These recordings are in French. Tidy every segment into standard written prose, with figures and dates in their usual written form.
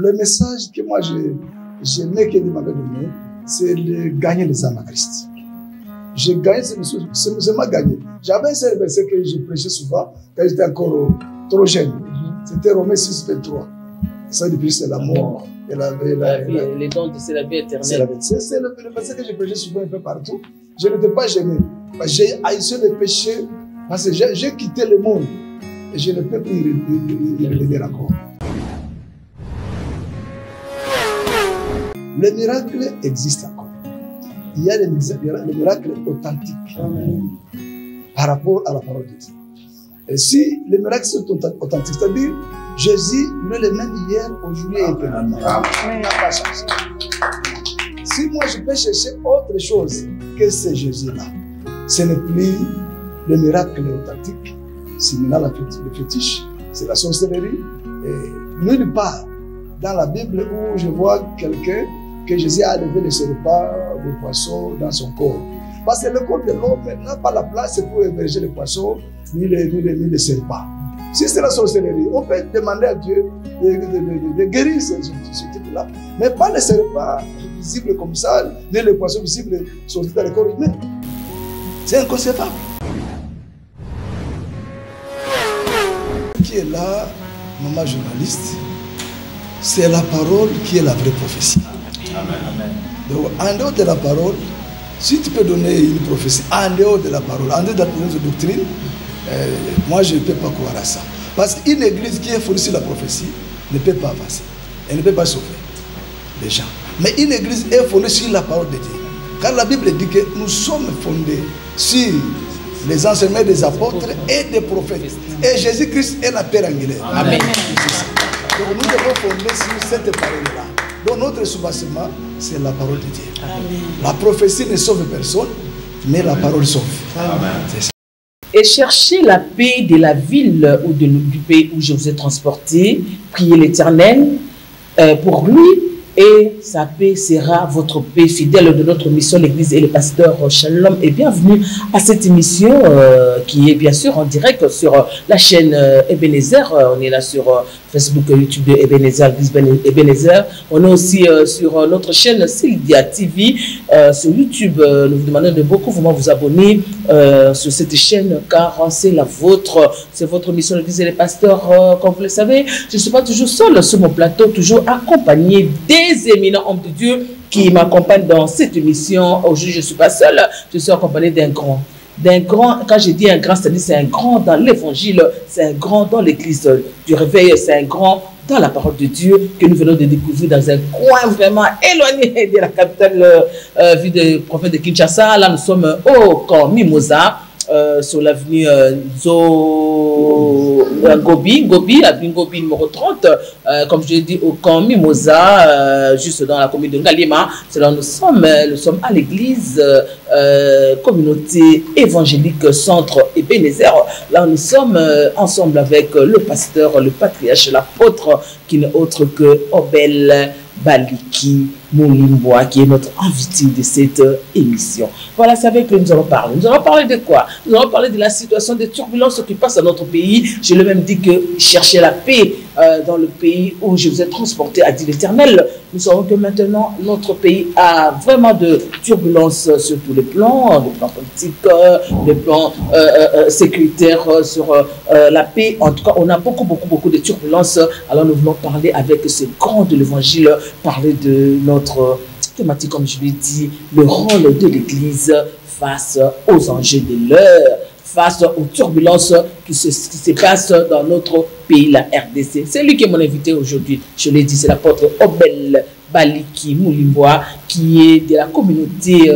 Le message que moi j'aimais que Dieu m'avait donné, c'est de gagner les âmes à Christ. J'ai gagné ce message, c'est m'a gagné. J'avais un seul verset que je prêchais souvent quand j'étais encore trop jeune. C'était Romains 6, 23. Ça, depuis, c'est la mort. Les dons, c'est la vie éternelle. C'est le verset que je prêchais souvent un peu partout. Je n'étais pas gêné. J'ai haïssé le péché parce que j'ai quitté le monde. Et je ne peux plus y revenir encore. Le miracle existe encore. Il y a les miracles authentiques par rapport à la parole de Dieu. Et si les miracles sont authentiques, c'est-à-dire Jésus, il est le même hier, aujourd'hui et éternellement. Il n'a pas changé. Si moi je peux chercher autre chose que ce Jésus-là, ce n'est plus le miracle authentique, c'est maintenant le fétiche, c'est la sorcellerie. Et nulle part dans la Bible où je vois quelqu'un que Jésus a levé le serpent, le poisson dans son corps. Parce que le corps de l'homme n'a pas la place pour héberger les poissons ni les serpents. Si c'est la sorcellerie, on peut demander à Dieu de guérir ce type-là, mais pas les serpents visibles comme ça, ni les poissons visibles sortis dans le corps humain. C'est inconcevable. Qui est là, maman journaliste, c'est la parole qui est la vraie prophétie. Amen. Donc, en dehors de la parole, si tu peux donner une prophétie, en dehors de la parole, en dehors de notre doctrine, moi je ne peux pas croire à ça. Parce qu'une église qui est fondée sur la prophétie ne peut pas avancer. Elle ne peut pas sauver les gens. Mais une église est fondée sur la parole de Dieu. Car la Bible dit que nous sommes fondés sur les enseignements des apôtres et des prophètes. Et Jésus-Christ est la pierre angulaire. Amen. Donc nous devons fonder sur cette parole-là. Donc notre soubassement, c'est la parole de Dieu. Amen. La prophétie ne sauve personne, mais la parole sauve. Amen. Et cherchez la paix de la ville ou du pays où je vous ai transporté. Priez l'Éternel pour lui et sa paix sera votre paix. Fidèle de notre mission, l'Église et le pasteur Shalom. Et bienvenue à cette émission qui est bien sûr en direct sur la chaîne Ebenezer. On est là sur Facebook, YouTube de Ebenezer, Ebenezer. On est aussi sur notre chaîne Sylvia TV sur YouTube. Nous vous demandons de beaucoup vous abonner sur cette chaîne car c'est la vôtre. C'est votre mission, l'Église et les pasteurs. Comme vous le savez, je ne suis pas toujours seul sur mon plateau, toujours accompagné des éminents hommes de Dieu qui m'accompagnent dans cette émission. Aujourd'hui, je ne suis pas seul, je suis accompagné d'un grand. Quand je dis un grand, c'est-à-dire c'est un grand dans l'évangile, c'est un grand dans l'église du réveil, c'est un grand dans la parole de Dieu que nous venons de découvrir dans un coin vraiment éloigné de la capitale ville du prophète de Kinshasa. Là, nous sommes au camp Mimosa, sur l'avenue Gobi, avenue Gobi numéro 30, comme je l'ai dit, au camp Mimosa, juste dans la commune de Ngalima. C'est là où nous sommes à l'église communauté évangélique centre Ebenezer. Là, nous sommes ensemble avec le pasteur, le patriarche, l'apôtre, qui n'est autre que Obel Baliki Moulimboa, qui est notre invité de cette émission. Voilà, c'est avec lui que nous allons parler. Nous allons parler de quoi? Nous allons parler de la situation de turbulence qui passe dans notre pays. Je l'ai même dit que chercher la paix dans le pays où je vous ai transporté, a dit l'Éternel. Nous savons que maintenant, notre pays a vraiment de turbulences sur tous les plans politiques, les plans sécuritaires, sur la paix. En tout cas, on a beaucoup de turbulences. Alors, nous voulons parler avec ces grands de l'Évangile, parler de notre thématique, comme je l'ai dit, le rôle de l'Église face aux enjeux de l'heure, face aux turbulences qui se passent dans notre pays, la RDC. C'est lui qui est mon invité aujourd'hui. Je l'ai dit, c'est l'apôtre Obel Baliki Moulimboa, qui est de la communauté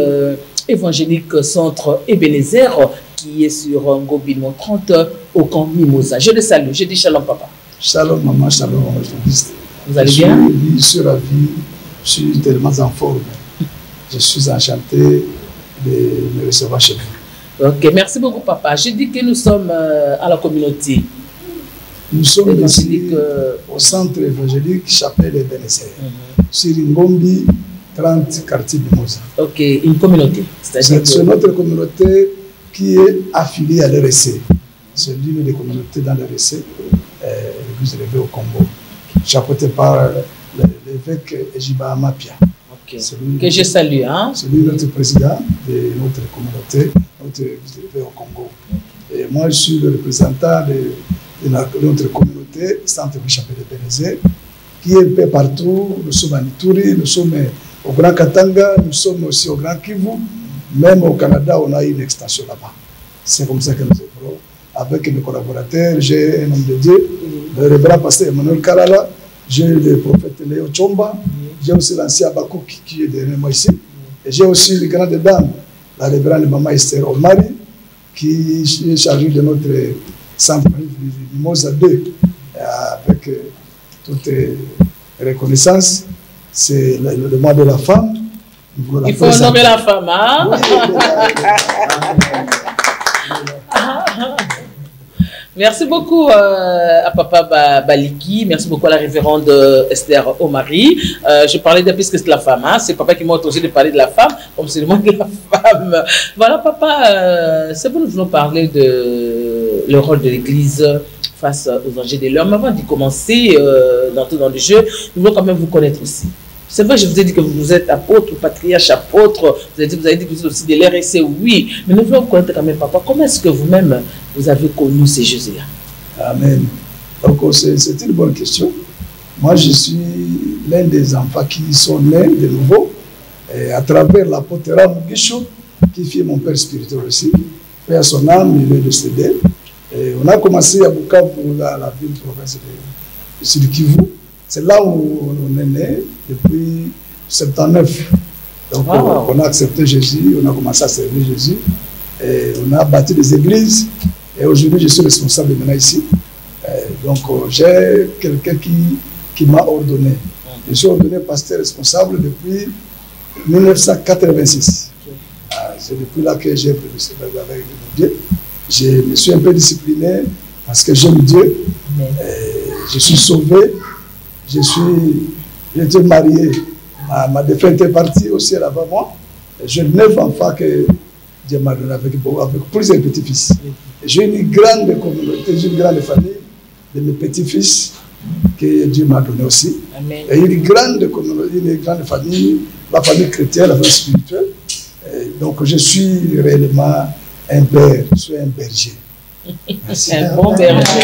évangélique centre Ebenezer, qui est sur Ngobi 30 au camp Mimosa. Je le salue. Je dis shalom papa. Shalom maman, shalom maman. Vous allez bien? Je suis ravi. Je suis tellement en forme. Je suis enchanté de me recevoir chez vous. Ok, merci beaucoup papa. Je dis que nous sommes à la communauté. Nous sommes ici au centre évangélique Chapelle Ebenezer, sur Ngombi 30 quartier de Mimosa. Ok, une communauté. C'est notre communauté qui est affiliée à l'RSC. C'est l'une des communautés dans l'RSC, l'église élevée au Congo, chapeautée par le l'évêque Ejiba Mapia. Okay. Que je salue. Hein? C'est lui notre président de notre communauté, notre évêque au Congo. Et moi, je suis le représentant de notre communauté, Centre Bishop de Bénézé, qui est un peu partout. Nous sommes à Ituri, nous sommes au Grand Katanga, nous sommes aussi au Grand Kivu. Même au Canada, on a une extension là-bas. C'est comme ça que nous œuvrons. Avec mes collaborateurs, j'ai un homme de Dieu, le révérend pasteur Emmanuel Kalala, j'ai le prophète Léo Chomba, j'ai aussi l'ancien Bakouk qui est derrière moi ici, et j'ai aussi les grandes dames, la révérende Maman Esther Omari, qui est chargée de notre centre Mimosa 2, avec toute reconnaissance. C'est le mois de la femme. Il faut honorer la femme, hein? Merci beaucoup à Papa Baliki, merci beaucoup à la révérende Esther Omari. Je parlais d'un puisque c'est la femme, hein? C'est Papa qui m'a autorisé de parler de la femme, comme c'est le moins de la femme. Voilà, Papa, c'est bon, nous voulons parler de le rôle de l'Église face aux enjeux de l'homme. Avant d'y commencer, d'entrer dans le jeu, nous voulons quand même vous connaître aussi. C'est vrai, je vous ai dit que vous êtes apôtre, patriarche, apôtre, vous avez dit que vous êtes aussi de l'RSC, oui, mais nous voulons vous connaître quand même, Papa. Comment est-ce que vous-même, vous avez connu ces Jeux-là? Amen. Donc, c'est une bonne question. Moi, je suis l'un des enfants qui sont nés de nouveau, et à travers l'apôtre Mugisho, qui fait mon père spirituel aussi. Père son âme, il est décédé. Et on a commencé à Bukavu, la ville province de Sud Kivu. C'est là où on est né, depuis 79. Donc, wow. On a accepté Jésus, on a commencé à servir Jésus. Et on a bâti des églises. Et aujourd'hui, je suis responsable maintenant ici. Donc, j'ai quelqu'un qui m'a ordonné. Je suis ordonné pasteur responsable depuis 1986. C'est depuis là que j'ai pris le service avec Dieu. Je me suis un peu discipliné parce que j'aime Dieu. Je suis sauvé. J'ai été marié. Ma défunte est partie au ciel avant moi. J'ai 9 enfants que Dieu m'a donné avec plusieurs petits-fils. J'ai une grande communauté, j'ai une grande famille de mes petits-fils que Dieu m'a donné aussi. Amen. Et une grande communauté, une grande famille, la famille chrétienne, la famille spirituelle. Et donc je suis réellement un père, je suis un berger. Merci. Un bon berger.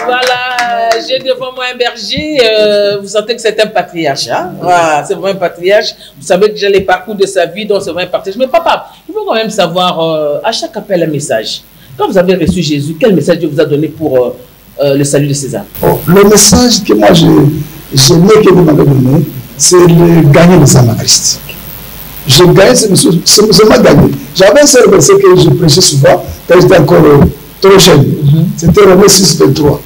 Voilà, j'ai devant moi un berger, vous sentez que c'est un patriarche, hein? Voilà, c'est vraiment un patriarche, vous savez déjà les parcours de sa vie, donc c'est vraiment un patriarche. Mais papa, il faut quand même savoir, à chaque appel, un message. Quand vous avez reçu Jésus, quel message Dieu vous a donné pour le salut de ses âmes? Le message que moi j'aimais que Dieu m'avait donné, c'est de gagner les âmes à Christ. J'ai gagné ce message, c'est moi gagné. J'avais un seul verset que je prêchais souvent, quand j'étais encore trop jeune. C'était Romains 6, 23.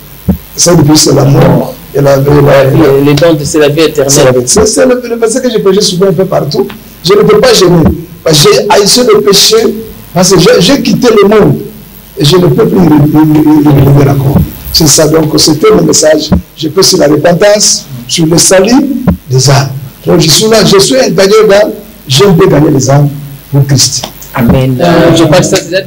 Ça, depuis, c'est la mort et les dons, c'est la vie éternelle. C'est le verset que j'ai prêché souvent un peu partout. Je ne peux pas gêner. J'ai haïssé le péché parce que j'ai quitté le monde et je ne peux plus le encore. C'est ça, donc c'était mon message. Je peux sur la repentance, sur le salut des âmes. Donc je suis là, je suis un gagnant d'âme, j'aime bien gagner les âmes pour Christ. Amen. Je crois que c'est déjà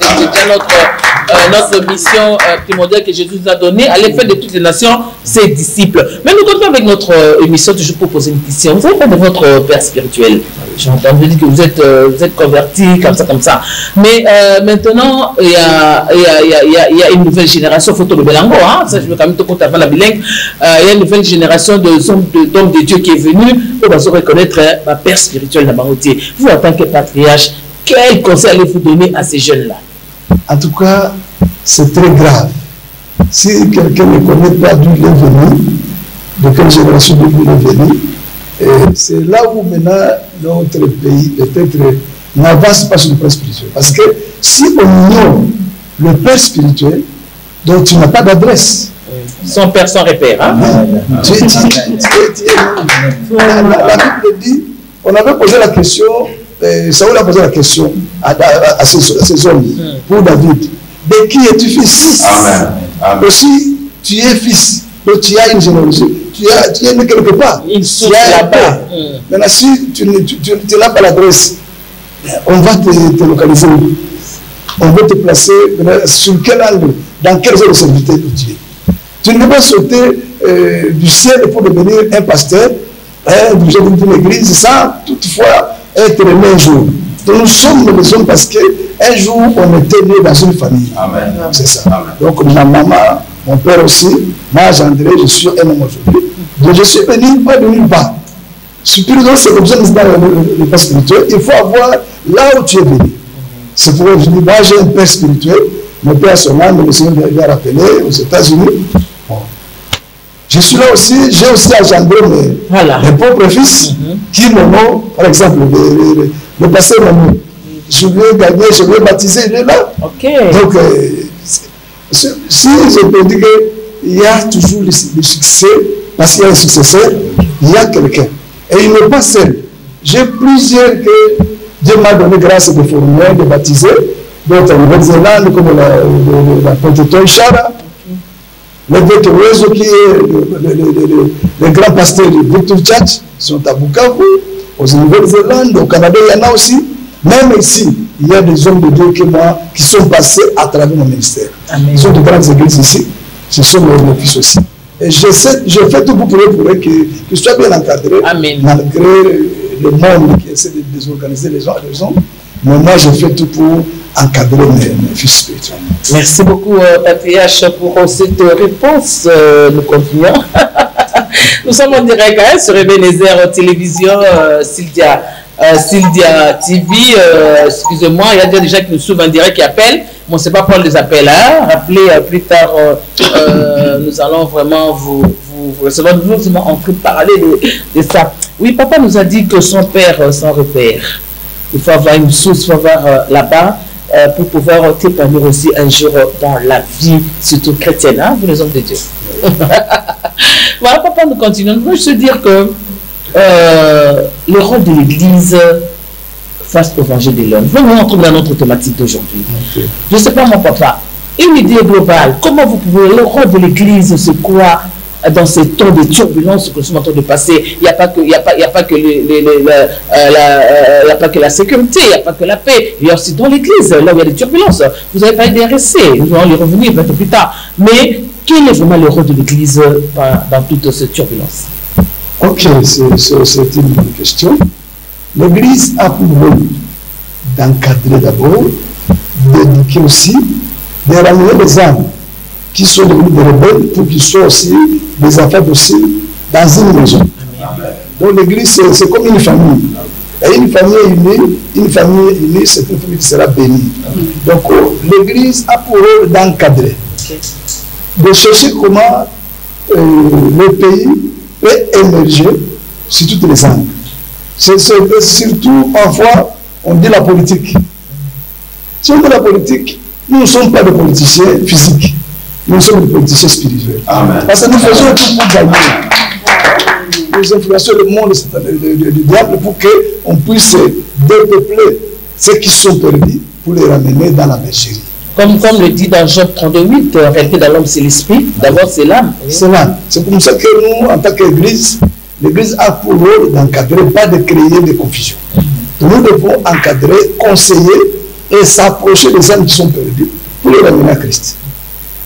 notre mission primordiale que Jésus nous a donnée, à l'effet de toutes les nations, ses disciples. Mais nous continuons avec notre émission, toujours pour poser une question. Vous avez fait de votre père spirituel. J'ai entendu dire que vous êtes converti, comme ça. Mais maintenant, il y a une nouvelle génération, photo de Belango, hein, ça je veux quand même te compter avant la bilingue. Il y a une nouvelle génération d'hommes de Dieu qui est venue pour reconnaître ma père spirituel Namarotier. Vous, en tant que patriarche, quel conseil allez-vous donner à ces jeunes-là? En tout cas, c'est très grave. Si quelqu'un ne connaît pas d'où il est venu, de quelle génération d'où il est venu, c'est là où maintenant notre pays peut-être n'avance pas sur le plan spirituel. Parce que si on ignore le père spirituel, donc tu n'as pas d'adresse. Son père, sans repère. Hein? La Bible dit, on avait posé la question. Saoul a posé la question à ces hommes pour David. De qui es-tu fils? Amen. Aussi, tu es fils. Donc tu as une généalogie. Tu es né quelque part. Tu as un père. Maintenant, si tu n'as pas l'adresse, on va te localiser. On va te placer sur quel angle, dans quelle zone de serviteur tu es. Tu ne peux pas sauter du ciel pour devenir un pasteur, diriger d'une église, sans toutefois être aimé un jour. Donc nous sommes les hommes parce qu'un jour on était nés dans une famille. Amen. C'est ça. Amen. Donc ma maman, mon père aussi, moi André, je suis un homme aujourd'hui. Donc je suis venu pas de nulle part. Spirituel, c'est l'objet dans le pas spirituel. Il faut avoir là où tu es venu. C'est pourquoi je dis, moi j'ai un père spirituel, mon père a son âme, le Seigneur l'a rappelé aux États-Unis. Bon. Je suis là aussi, j'ai aussi engendré mes propres fils qui m'ont, par exemple, le pasteur Manou. Je lui ai gagné, je lui ai baptisé, il est là. Okay. Donc, si je peux dire qu'il y a toujours le succès, parce qu'il y a un successeur, il y a quelqu'un. Et il n'est pas seul. J'ai plusieurs que Dieu m'a donné grâce de former, de baptiser, d'autres en Nouvelle-Zélande, comme la Pointe Chara, le Vétorezo qui est le grand pasteur du Victor Church, sont à Bukavu, aux Nouvelle-Zélande, au Canada, il y en a aussi. Même ici, il y a des hommes de Dieu qui sont passés à travers mon ministère. Amen. Ils sont de grandes églises ici, ce sont mes fils aussi. Et je fais tout pour eux qu'ils soient bien encadrés, Amen. Malgré le monde qui essaie de désorganiser les uns les autres. Mais moi, je fais tout pour encadrer mes fils spirituels. Merci beaucoup, PTH, pour cette réponse. Nous continuons. Nous sommes en direct sur Ebenezer Télévision, Syldia TV. Excusez-moi, il y a déjà des gens qui nous suivent en direct qui appellent. Bon, c'est pas prendre les appels, hein. Rappelez plus tard, nous allons vraiment vous recevoir. Nous sommes en train de parler de ça. Oui, papa nous a dit que son père sans repère. Il faut avoir une source, il faut avoir là-bas pour pouvoir t'épanouir aussi un jour dans la vie, surtout chrétienne, hein, pour les hommes de Dieu. Voilà, papa, nous continuons. Je veux juste dire que le rôle de l'Église face au évangile de l'homme. Venons entrer dans notre thématique d'aujourd'hui. Okay. Je ne sais pas, mon papa, une idée globale, comment vous pouvez, le rôle de l'Église, c'est quoi dans ces temps de turbulence que nous sommes en train de passer? Il n'y a pas que la sécurité, il n'y a pas que la paix, il y a aussi dans l'Église, là où il y a des turbulences. Vous avez parlé des RSC, nous allons y revenir un peu plus tard. Mais quel est vraiment le rôle de l'Église dans toutes ces turbulences? Ok, c'est une bonne question. L'Église a pour rôle d'encadrer d'abord, d'éduquer aussi, de ramener les âmes qui sont devenus des rebelles pour qu'ils soient aussi des enfants aussi dans une maison. Amen. Donc l'Église, c'est comme une famille. Et une famille unie, c'est une famille qui sera bénie. Amen. Donc l'Église a pour rôle d'encadrer, de chercher comment le pays peut émerger sur toutes les angles. C'est surtout, parfois, on dit la politique. Si on dit la politique, nous ne sommes pas des politiciens physiques, nous sommes des politiciens spirituels. Amen. Parce que nous faisons tout pour gagner. Nous influençons le monde du diable pour qu'on puisse dépeupler ceux qui sont perdus pour les ramener dans la bergerie. Comme le dit dans Job 32:8, en réalité dans l'homme c'est l'esprit, d'abord c'est l'âme. C'est l'âme. C'est comme ça que nous, en tant qu'Église, l'Église a pour rôle d'encadrer, pas de créer des confusions. Donc nous devons encadrer, conseiller et s'approcher des âmes qui sont perdues pour les ramener à Christ.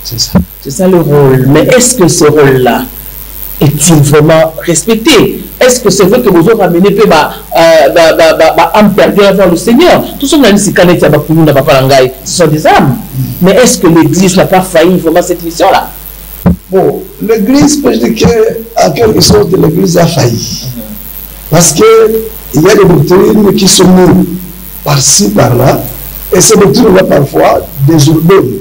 C'est ça. C'est ça le rôle. Mais est-ce que ce rôle-là est-il vraiment respecté? Est-ce que c'est vrai que vous avez ramené âmes perdues avant le Seigneur? Tout ce ce sont des âmes. Mais est-ce que l'Église n'a pas failli vraiment cette mission-là? Bon, l'Église, je dis qu'en quelque sorte, l'Église a failli. Parce qu'il y a des doctrines qui sont mises par-ci, par-là, et ces doctrines-là, parfois, désordonnent.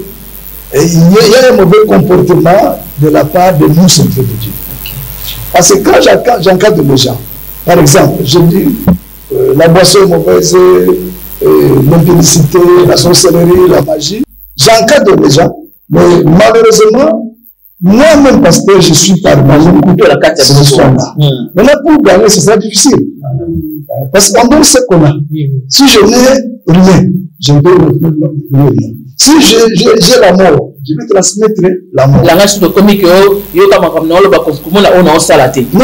Et il y a un mauvais comportement de la part de nous, serviteurs de Dieu. Parce que quand j'encadre les gens, par exemple, je dis la boisson est mauvaise, l'impudicité, la sorcellerie, la magie, j'encadre les gens, mais malheureusement, moi-même, pasteur, je suis par couper la carte à ce soir-là. Maintenant, pour gagner, ce sera difficile. Parce qu'on donne ce qu'on a. Si je n'ai rien, je ne peux rien. Si j'ai la mort, je vais transmettre la mort. La nation de comique, non,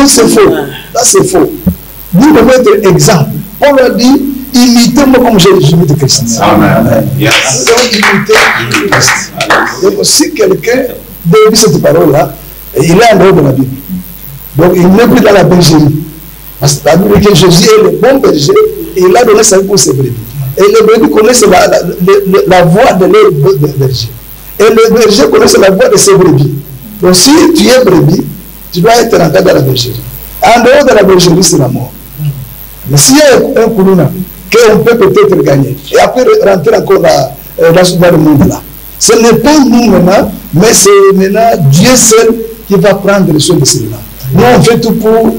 c'est faux. Là, c'est faux. Vous devez être exemple. On leur dit, imitez-moi comme j'imite Christ. Amen. Yes. Vous devez imiter Christ. Donc, si quelqu'un dit cette parole-là, Et il est en dehors de la Bible. Donc il n'est plus dans la bergerie. Parce que la Bible dit que Jésus est le bon berger et il a donné sa vie pour ses brebis. Et les brebis connaissent la voix de leur berger. Et le berger connaît la voix de ses brebis. Donc si tu es brebis, tu dois être rentré dans la bergerie. En dehors de la bergerie, c'est la mort. Mais s'il y a un coulouna qu'on peut peut-être gagner, et après rentrer encore dans le monde là, ce n'est pas nous maintenant, mais c'est maintenant Dieu seul qui va prendre le soin de celui-là. Nous, on fait tout pour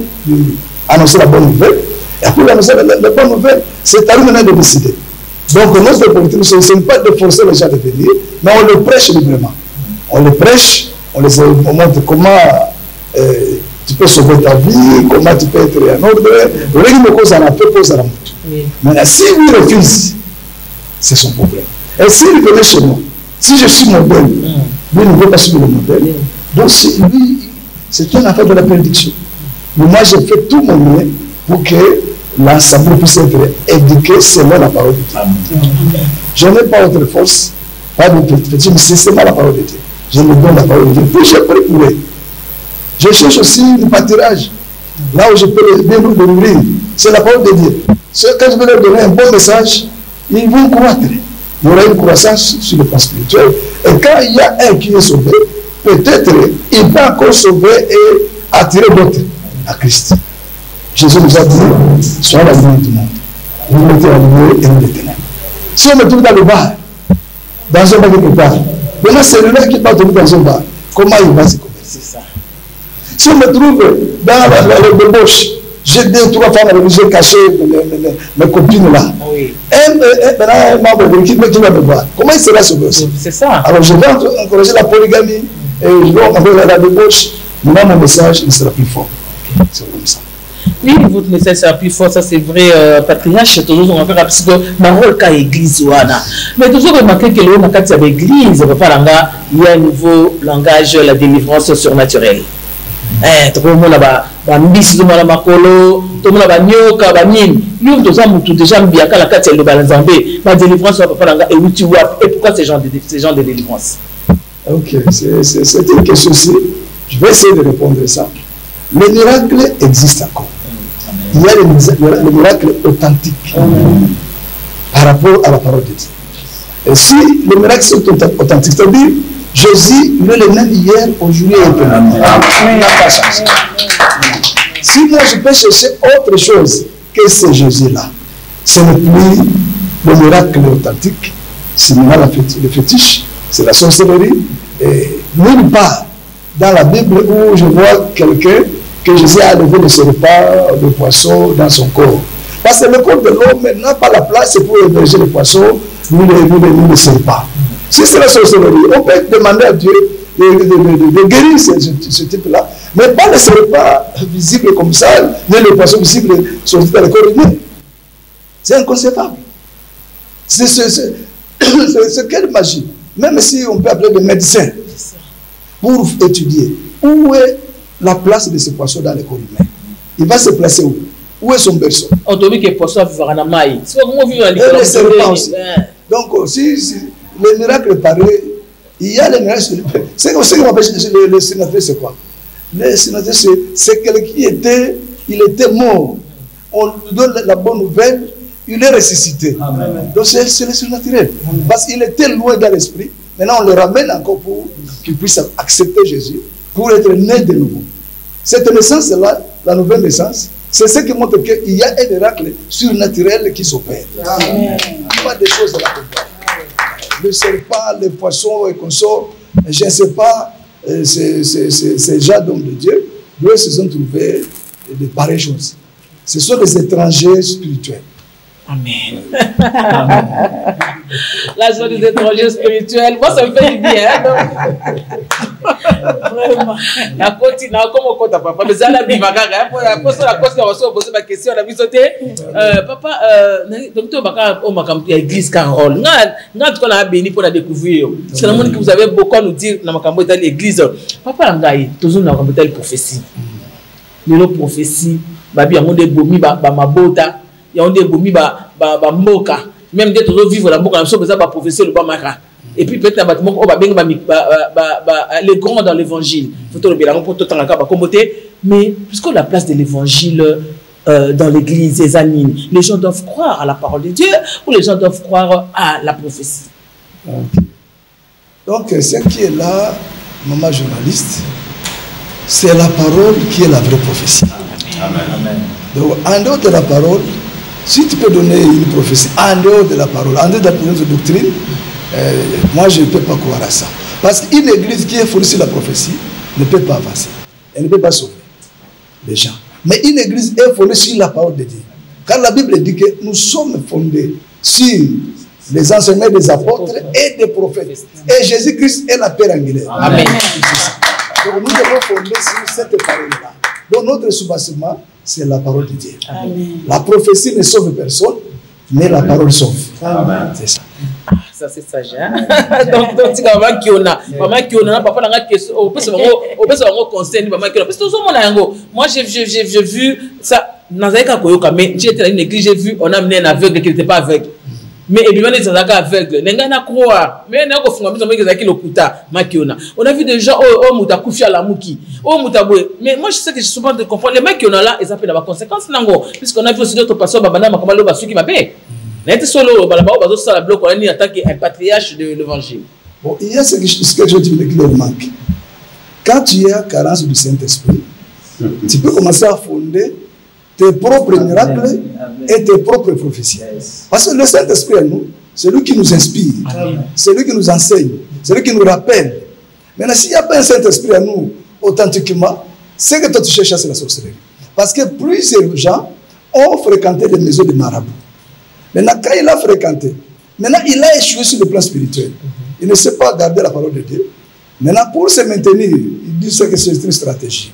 annoncer la bonne nouvelle. Et après annoncer la bonne nouvelle, c'est à nous maintenant de décider. Donc, notre politique, ce n'est pas de forcer les gens de venir, mais on le prêche librement. On le prêche, on montre comment tu peux sauver ta vie, comment tu peux être en ordre. Maintenant, s'il lui refuse, c'est son problème. Et s'il venait chez moi, si je suis modèle, lui ne veut pas suivre le modèle. Donc, lui, c'est une affaire de la prédiction. Mais moi, j'ai fait tout mon mieux pour que l'ensemble puisse être éduqué selon la parole de Dieu. Je n'ai pas autre force, pas de petit, mais c'est seulement la parole de Dieu. Je me donne la parole de Dieu. Puis je prie pour eux. Je cherche aussi du pâturage. Là où je peux bien nous nourrir, c'est la parole de Dieu. Quand je vais leur donner un bon message, ils vont croître. Il y aura une croissance sur le plan spirituel. Et quand il y a un qui est sauvé, peut-être il va encore sauver et attirer d'autres à Christ. Jésus nous a dit, sois la lumière du monde. Vous mettez la lumière et nous les ténèbres. Si on me trouve dans le bar, dans un bar quelque part, maintenant celui-là qui va trouver dans un bar, comment il va se convertir? Si on me trouve dans la débauche, j'ai 2-3 femmes avec j'ai caché mes copines là. Oui. Un membre qui va me voir. Comment il sera sauvé aussi? C'est ça. Alors je vais encourager la polygamie et je vais encourager la débauche. Maintenant mon message il sera plus fort. C'est comme ça. Oui, votre message sera plus fort, ça c'est vrai, patriarche, toujours on va faire parce que ma rôle qu'a église ouana. Mais toujours remarquer que le makat de l'église, il y a un nouveau langage, la délivrance surnaturelle. Tout le monde a mbisi, tout le monde a makolo, tout le monde a nyoka, banine. Nous tous avons déjà bien quand la carte est le balanzambé, la délivrance va pas et où tu vois et pourquoi ces gens de délivrance. Ok, c'est une question aussi. Je vais essayer de répondre à ça. Le miracle existe encore. Il y a le miracle authentique par rapport à la parole de Dieu. Et si le miracle est authentique, c'est-à-dire Jésus, il est le même hier, aujourd'hui et demain. Il n'a pas changé. Si moi je peux chercher autre chose que ce Jésus-là, ce n'est plus le miracle authentique, c'est maintenant le fétiche, c'est la sorcellerie. Et nulle part dans la Bible où je vois quelqu'un que Jésus a levé de ce repas de poisson dans son corps. Parce que le corps de l'homme n'a pas la place pour héberger les poissons, ni les serpents. Si c'est la sorcellerie, on peut demander à Dieu de guérir ce type-là, mais pas les serpents visibles comme ça, ni les poissons visibles sortis dans le corps humain. C'est inconcevable. C'est quelle magie? Même si on peut appeler des médecins pour étudier où est la place de ce poisson dans le corps humain. Il va se placer où? Où est son berceau? On te dit que le poisson vivra dans la maille. C'est comment vivre dans les serpents aussi. Donc, si le miracle paraît, il y a les miracles. C'est ce qu'on appelle le sénateur, c'est quoi? Le sénateur, c'est quelqu'un qui était mort. On lui donne la bonne nouvelle, il est ressuscité. Amen. Donc, c'est le surnaturel. Parce qu'il était loin dans l'esprit. Maintenant, on le ramène encore pour qu'il puisse accepter Jésus, pour être né de nouveau. Cette naissance-là, la nouvelle naissance, c'est ce qui montre qu'il y a un miracle surnaturel qui s'opère. Pas des choses à la comprendre. Le serpent, les poissons et consorts, je ne sais pas, ces gens d'hommes de Dieu, d'où se sont trouvés de pareilles choses. Ce sont des étrangers spirituels. Amen. Là, je vois des étrangers spirituels. Moi, ça me fait du bien. Vraiment. La continue, comment on compte, papa? Mais ça, la vie, ma gare. Après, la question, on va poser ma question. On a vu sauter. Papa, docteur, on m'a campé à l'église Carole. Nous, on a béni pour la découvrir. C'est le monde que vous avez beaucoup à nous dire dans ma campagne à l'église. Papa, Ngaï, toujours dans la campagne de prophétie. Les prophéties, babi, on a des bomis, ma bota. Il y a des bomis, ba moka. Même des toujours vivre la moka, on a besoin de prophétie le bamaka. Et puis peut-être les grands dans l'évangile. Mais puisque la place de l'évangile dans l'église, les amis, les gens doivent croire à la parole de Dieu ou les gens doivent croire à la prophétie. Okay. Donc, ce qui est là, maman journaliste, c'est la parole qui est la vraie prophétie. Amen. Amen. Donc, en dehors de la parole, si tu peux donner une prophétie, en dehors de la parole, en dehors de la doctrine, moi je ne peux pas croire à ça. Parce qu'une église qui est fondée sur la prophétie ne peut pas avancer. Elle ne peut pas sauver les gens. Mais une église est fondée sur la parole de Dieu. Car la Bible dit que nous sommes fondés sur les enseignements des apôtres et des prophètes. Et Jésus-Christ est la pierre angulaire. Amen. Donc nous devons fonder sur cette parole-là. Donc notre soubassement, c'est la parole de Dieu. Amen. La prophétie ne sauve personne, mais la parole sauve. C'est ça. Ça c'est sage. Donc tu as maman qui on a papa n'a pas question. On peut se voir conseil maman qui on a. Parce que tout le monde a un. Moi j'ai vu ça. Nazaïka Koyoka, mais j'étais dans une église, j'ai vu, on a amené un aveugle qui n'était pas aveugle. Mais et puis on est aveugle. N'engana croire. Mais on a on a vu des gens oh muta kufi à la muki. Oh mutabwe. Mais moi je sais que je suis souvent de comprendre les mecs qui ont là, ils appellent la conséquence nango. Puisqu'on a vu aussi d'autres personnes babana makamalo basu qui m'appelle. N'était solo balaba bazo ça la bloc on a attaqué un patriarche de l'évangile. Bon, il y a ce que je dis clairement. Quand tu as carence du Saint-Esprit, tu peux commencer à fonder tes propres miracles et tes propres prophéties. Parce que le Saint-Esprit à nous, c'est lui qui nous inspire, c'est lui qui nous enseigne, c'est lui qui nous rappelle. Maintenant, s'il n'y a pas un Saint-Esprit à nous, authentiquement, c'est que toi tu cherches, c'est la sorcellerie. Parce que plusieurs gens ont fréquenté les maisons de marabouts. Maintenant, quand il a fréquenté, maintenant il a échoué sur le plan spirituel. Il ne sait pas garder la parole de Dieu. Maintenant, pour se maintenir, il dit que c'est une stratégie.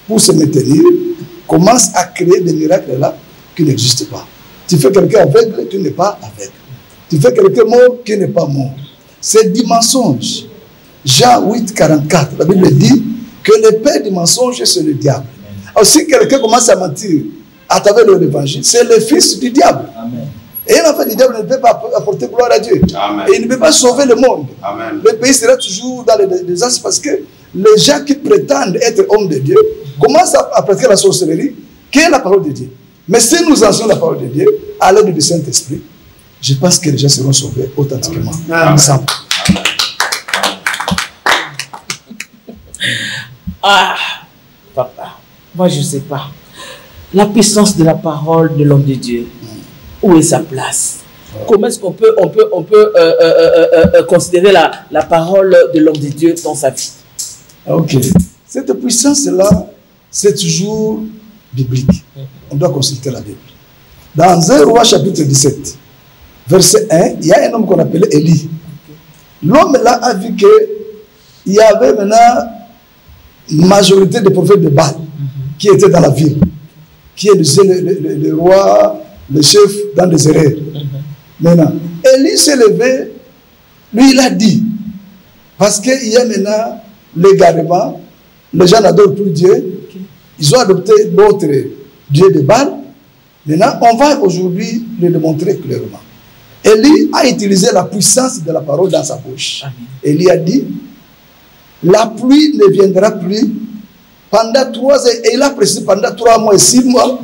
Pour se maintenir, commence à créer des miracles là qui n'existent pas. Tu fais quelqu'un aveugle, tu n'es pas aveugle. Tu fais quelqu'un mort, qui n'est pas mort. C'est du mensonge. Jean 8, 44, la Bible dit que le père du mensonge, c'est le diable. Alors si quelqu'un commence à mentir à travers l'évangile, c'est le fils du diable. Amen. Et l'enfant du diable ne peut pas apporter gloire à Dieu. Amen. Et il ne peut pas sauver le monde. Amen. Le pays sera toujours dans les désastres parce que les gens qui prétendent être hommes de Dieu commencent à pratiquer la sorcellerie, qui est la parole de Dieu. Mais si nous enseignons la parole de Dieu, à l'aide du Saint-Esprit, je pense que les gens seront sauvés authentiquement. Ensemble. Ah, papa, moi je ne sais pas. La puissance de la parole de l'homme de Dieu, où est sa place? Comment est-ce qu'on peut, considérer la parole de l'homme de Dieu dans sa vie? Ok. Cette puissance-là, c'est toujours biblique. On doit consulter la Bible. Dans 1 Roi chapitre 17, verset 1, il y a un homme qu'on appelait Élie. L'homme là a vu qu'il y avait maintenant une majorité de prophètes de Baal qui étaient dans la ville, qui élisait le roi, le chef dans des erreurs. Maintenant, Élie s'est levé, lui il a dit, parce qu'il y a maintenant l'égarement, les gens n'adorent plus Dieu, ils ont adopté d'autres dieux de Baal. Maintenant, on va aujourd'hui le démontrer clairement. Élie a utilisé la puissance de la parole dans sa bouche. Élie a dit, la pluie ne viendra plus pendant 3 ans, et il a précisé pendant 3 mois et 6 mois,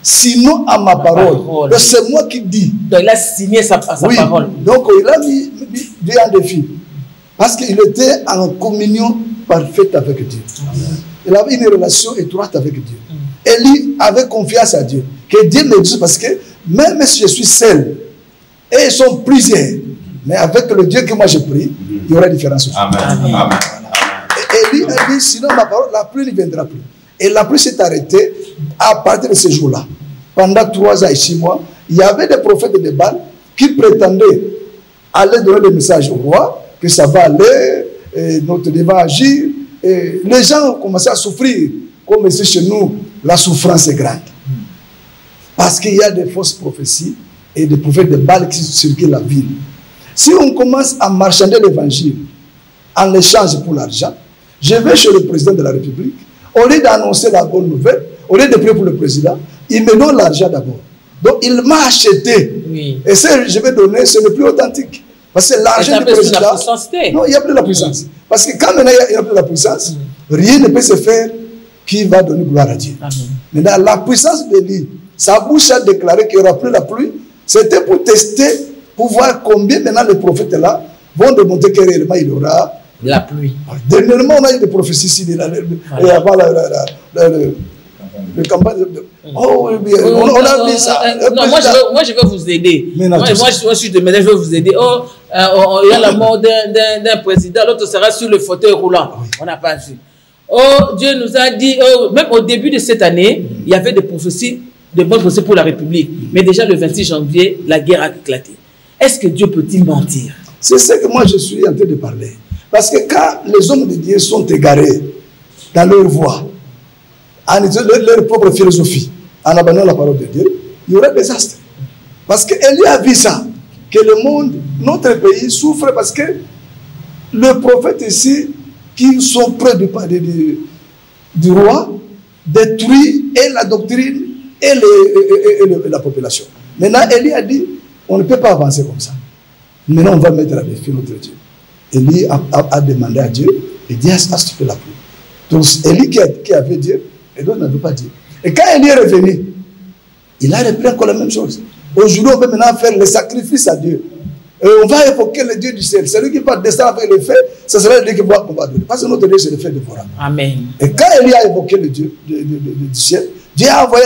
sinon à ma parole. Donc c'est moi qui dis. Donc il a signé sa parole. Donc il a mis Dieu en défi. Parce qu'il était en communion parfaite avec Dieu. Il avait une relation étroite avec Dieu. Élie avait confiance à Dieu. Que Dieu m'exauce parce que même si je suis seul, et ils sont plusieurs, mais avec le Dieu que moi je prie, il y aura une différence. Amen. Amen. Et Élie a dit, sinon ma parole, la pluie ne viendra plus. Et la pluie s'est arrêtée à partir de ce jour-là. Pendant 3 ans et 6 mois, il y avait des prophètes de Baal qui prétendaient aller donner le message au roi, que ça va aller, et notre Dieu va agir. Et les gens ont commencé à souffrir. Comme ici chez nous, la souffrance est grande. Parce qu'il y a des fausses prophéties et des prophètes de Baal qui circulent la ville. Si on commence à marchander l'évangile en échange pour l'argent, je vais chez le président de la République, au lieu d'annoncer la bonne nouvelle, au lieu de prier pour le président, il me donne l'argent d'abord. Donc il m'a acheté. Oui. Et ce que je vais donner, ce n'est plus authentique. Parce que l'argent du président... Non, il n'y a plus la puissance. Parce que quand maintenant il n'y a plus la puissance, rien ne peut se faire qui va donner gloire à Dieu. Maintenant, la puissance de lui, sa bouche a déclaré qu'il n'y aura plus la pluie. C'était pour tester, pour voir combien maintenant les prophètes là vont démontrer que réellement il y aura la pluie. Dernièrement, on a eu des prophéties ici, et avant le campagne. Oh, on a vu ça. Non, moi, je veux vous aider. Moi, je suis de ménage, je veux vous aider. Oh, il y a la mort d'un président, l'autre sera sur le fauteuil roulant. On n'a pas vu. Oh, Dieu nous a dit, même au début de cette année, il y avait des prophéties, de bonnes prophéties pour la République. Mais déjà le 26 janvier, la guerre a éclaté. Est-ce que Dieu peut-il mentir? C'est ce que moi je suis en train de parler. Parce que quand les hommes de Dieu sont égarés dans leur voie, en utilisant leur propre philosophie, en abandonnant la parole de Dieu, il y aura des désastre. Parce qu'Élie a vu ça, que le monde, notre pays souffre parce que le prophète ici, qui sont près du roi, détruit et la doctrine et la population. Maintenant, Élie a dit, on ne peut pas avancer comme ça. Maintenant, on va mettre à défi notre Dieu. Élie a demandé à Dieu, et Dieu a stoppé la pluie. Donc, Élie qui avait Dieu, et d'autres n'avaient pas Dieu. Et quand Élie est revenu, il a repris encore la même chose. Aujourd'hui, on peut maintenant faire le sacrifice à Dieu. Et on va évoquer le Dieu du ciel. C'est lui qui va descendre avec les faits, ce sera le Dieu qui va donner. Parce que notre Dieu, c'est le fait de voir. Amen. Et quand Élie a évoqué le Dieu du ciel, Dieu a envoyé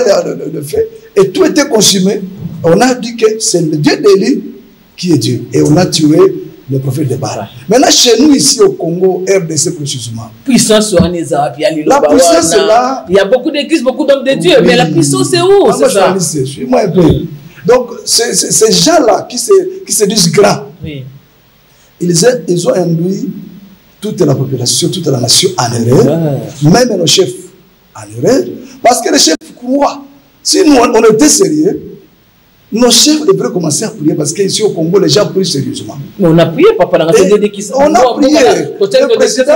le fait, et tout était consumé. On a dit que c'est le Dieu d'Élie qui est Dieu. Et on a tué le prophète de Baal. Maintenant, chez nous, ici au Congo, RDC précisément. Puissance sur la puissance est là. Il y a beaucoup d'églises, beaucoup d'hommes de Dieu, mais la puissance c'est où? C'est ça. Suis-moi un peu. Donc, ces gens-là qui se disent grands, ils ont induit toute la population, toute la nation en erreur, même nos chefs en erreur, parce que les chefs croient. Si nous, on était sérieux, nos chefs devraient commencer à prier parce qu'ici au Congo, les gens prient sérieusement. Mais on a prié, papa. On a prié. Le président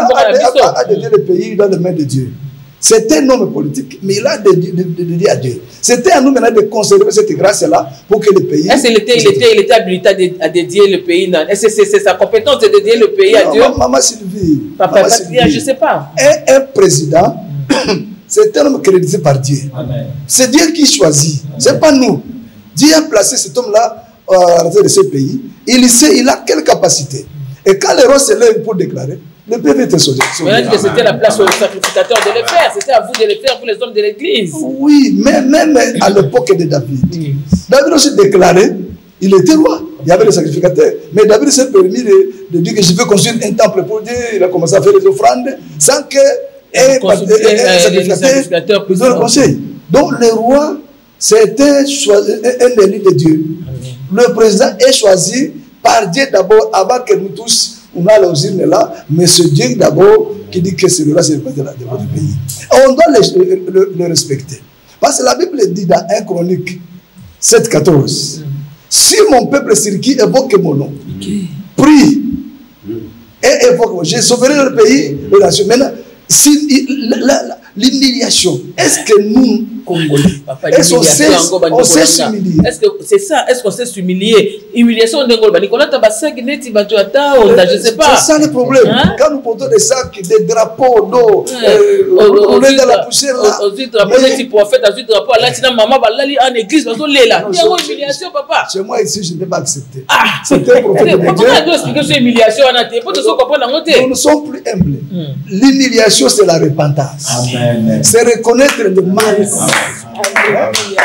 a dédié le pays dans les mains de Dieu. C'était un homme politique, mais il a dédié à Dieu. C'était à nous maintenant de conserver cette grâce-là pour que le pays... Est-ce qu'il était habilité à dédier le pays? Est-ce que c'est sa compétence de dédier le pays à Dieu? Maman Sylvie. Papa, je ne sais pas. Un président, c'est un homme crédité par Dieu. C'est Dieu qui choisit. Ce n'est pas nous. Dieu a placé cet homme-là à la tête de ce pays. Il sait, il a quelle capacité. Et quand les rois se lèvent pour déclarer, le peuple était sauvé. C'était la place aux sacrificateurs de le faire. C'était à vous de le faire, vous les hommes de l'église. Oui, mais même à l'époque de David. David aussi déclaré, il était roi. Il y avait les sacrificateurs. Mais David s'est permis de dire que je veux construire un temple pour Dieu. Il a commencé à faire les offrandes sans que un sacrificateur puisse donner le conseil. Donc le roi, c'était un élu de Dieu. Le président est choisi par Dieu d'abord, avant que nous tous, on a les urnes là, mais c'est Dieu d'abord qui dit que celui-là, c'est le président de votre pays. On doit le respecter. Parce que la Bible dit dans 1 Chronique 7,14, si mon peuple sur qui évoque mon nom, prie et évoque, je sauverai le pays, les nations. Maintenant, si l'humiliation, est-ce que nous, Congolais, on sait s'humilier? Est-ce que c'est ça? Est-ce qu'on sait s'humilier? Humiliation de Ngolba. Nicolas Tabassak, je ne sais pas. C'est ça le problème. Quand nous portons des sacs, des drapeaux d'eau, on est dans la poussière là. Ensuite, drapeau des prophètes, ensuite, drapeau à l'Atina, maman, en église, parce qu'on est là. Il y a une humiliation, papa. Chez moi, ici, je ne peux pas accepter. C'est un prophète de Dieu. Pourquoi tu expliques cette humiliation? Nous ne sommes plus humbles. L'humiliation, c'est la repentance. C'est reconnaître le mal.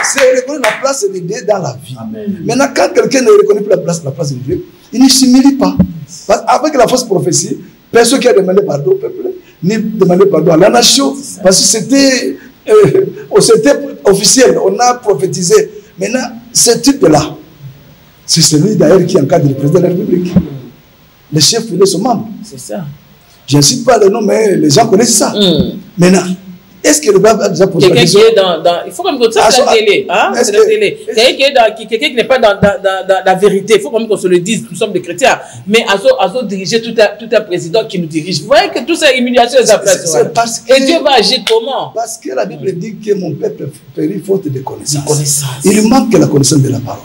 C'est reconnaître la place de Dieu dans la vie. Maintenant, quand quelqu'un ne reconnaît plus la place de Dieu, il ne s'humilie pas. Parce qu'avec la fausse prophétie, personne qui a demandé pardon au peuple, ni demandé pardon à la nation, parce que c'était officiel, on a prophétisé. Maintenant, ce type-là, c'est celui d'ailleurs qui encadre le président de la République. Les chefs, ils sont membres. C'est ça. Je ne cite pas le nom, mais les gens connaissent ça. Maintenant, est-ce que le peuple a déjà posé la question? Quelqu'un qui est dans... Il faut comme que ça, c'est la télé. C'est la télé. Quelqu'un qui n'est pas dans la vérité. Il faut quand même qu'on se le dise. Nous sommes des chrétiens. Mais à diriger tout un président qui nous dirige. Vous voyez que tout ça, humiliation, et Dieu va agir comment? Parce que la Bible dit que mon peuple périt faute de connaissance. Il manque la connaissance de la parole.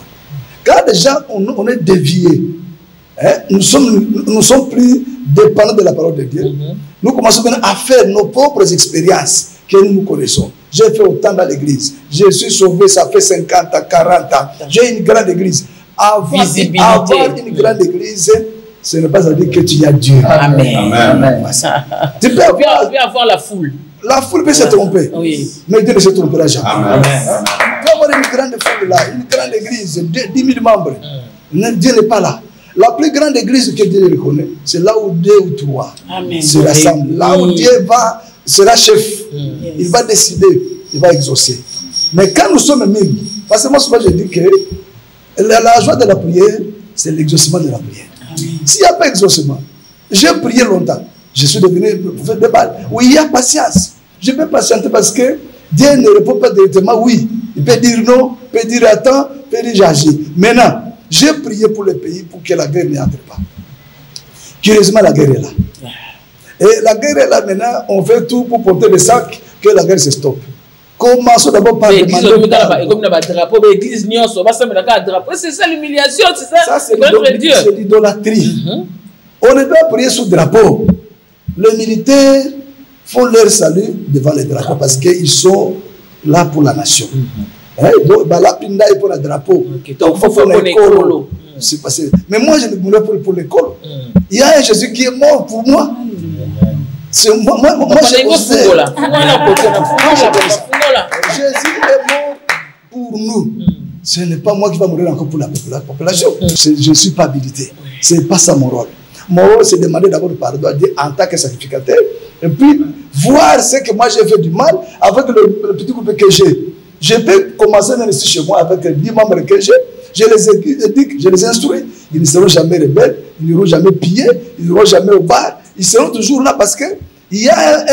Quand déjà on est dévié nous sommes plus dépendants de la parole de Dieu. Nous commençons maintenant à faire nos propres expériences que nous connaissons. J'ai fait autant dans l'église. Je suis sauvé, ça fait 50 ans, 40 ans. J'ai une grande église. Avoir une grande église, ce n'est pas à dire que tu as Dieu. Amen. Tu peux avoir la foule. La foule peut se tromper. Oui. Mais Dieu ne se trompera jamais. Amen. Tu peux avoir une grande foule là, une grande église, 10 000 membres. Dieu n'est pas là. La plus grande église que Dieu reconnaît, c'est là où 2 ou 3 se rassemblent. Là où Dieu sera chef. Il va décider, il va exaucer. Mais quand nous sommes 1000, parce que moi souvent je dis que la joie de la prière, c'est l'exaucement de la prière. S'il n'y a pas d'exaucement, j'ai prié longtemps, je suis devenu prophète de Baal. Oui, il y a patience. Je peux patienter parce que Dieu ne répond pas directement oui. Il peut dire non, il peut dire attends, il peut dire j'agis. Maintenant, j'ai prié pour le pays pour que la guerre n'entre pas. Curieusement, la guerre est là. Et la guerre est là maintenant, on fait tout pour porter le sac que la guerre se stoppe. Commençons d'abord par demander c'est ça l'humiliation, c'est ça. Ça, c'est l'idolâtrie. On ne doit prier sous drapeau. Les militaires font leur salut devant les drapeaux parce qu'ils sont là pour la nation. Donc, là, pinda est pour le drapeau. Donc, il faut faire l'école. Mais moi, je ne voulais pas pour l'école. Il y a un Jésus qui est mort pour moi. C'est moi, j'ai osé. Jésus est mort pour nous. Ce n'est pas moi qui va mourir encore pour la population. Je ne suis pas habilité. Ce n'est pas ça mon rôle. Mon rôle, c'est de demander d'abord pardon à Dieu en tant que sacrificateur. Et puis, voir ce que moi j'ai fait du mal avec le petit groupe que j'ai. Je peux commencer même ici chez moi avec 10 membres que j'ai. Je les éduque, je les instruis. Ils ne seront jamais rebelles, ils n'iront jamais piller, ils n'iront jamais au bar. Ils seront toujours là parce qu'il y a